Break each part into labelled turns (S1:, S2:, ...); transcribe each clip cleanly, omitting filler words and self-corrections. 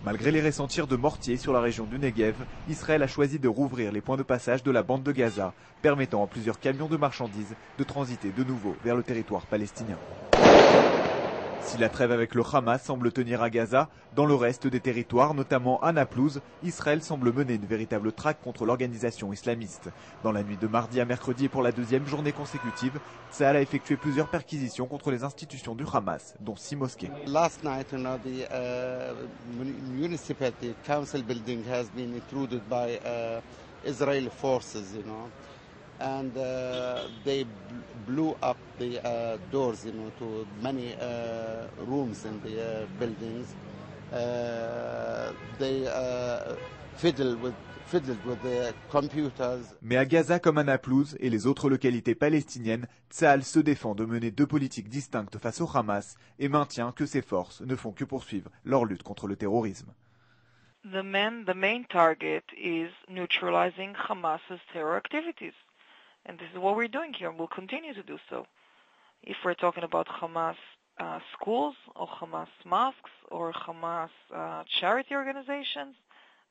S1: Malgré les ressentirs de mortiers sur la région du Negev, Israël a choisi de rouvrir les points de passage de la bande de Gaza, permettant à plusieurs camions de marchandises de transiter de nouveau vers le territoire palestinien. Si la trêve avec le Hamas semble tenir à Gaza, dans le reste des territoires, notamment à Naplouse, Israël semble mener une véritable traque contre l'organisation islamiste. Dans la nuit de mardi à mercredi et pour la deuxième journée consécutive, Tsahal a effectué plusieurs perquisitions contre les institutions du Hamas, dont 6 mosquées.
S2: Last night, the municipality council building has been intruded by Israeli forces, and they blew up the doors, to many rooms in the buildings. They fiddled with the computers.
S1: Mais à Gaza comme à Naplouse et les autres localités palestiniennes, Tsahal se défend de mener deux politiques distinctes face au Hamas et maintient que ses forces ne font que poursuivre leur lutte contre le terrorisme.
S3: The main target is neutralizing Hamas's terror activities. And this is what we're doing here, and we'll continue to do so. If we're talking about Hamas schools, or Hamas mosques, or Hamas charity organizations,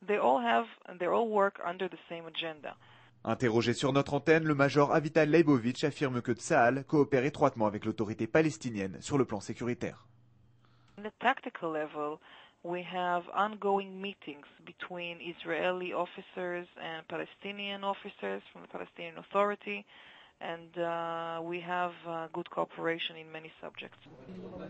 S3: they all work under the same agenda.
S1: Interrogé sur notre antenne, le major Avital Leibovitch affirme que Tsahal coopère étroitement avec l'autorité palestinienne sur le plan sécuritaire.
S3: On the tactical level, we have ongoing meetings between Israeli officers and Palestinian officers from the Palestinian Authority, and we have good cooperation in many subjects.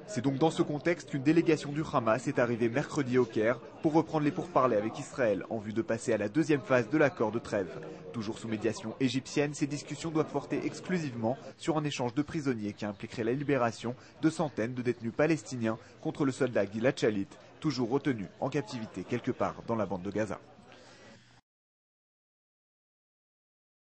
S1: C'est donc dans ce contexte qu'une délégation du Hamas est arrivée mercredi au Caire pour reprendre les pourparlers avec Israël en vue de passer à la deuxième phase de l'accord de trêve. Toujours sous médiation égyptienne, ces discussions doivent porter exclusivement sur un échange de prisonniers qui impliquerait la libération de centaines de détenus palestiniens contre le soldat Gilad Shalit, toujours retenu en captivité quelque part dans la bande de Gaza.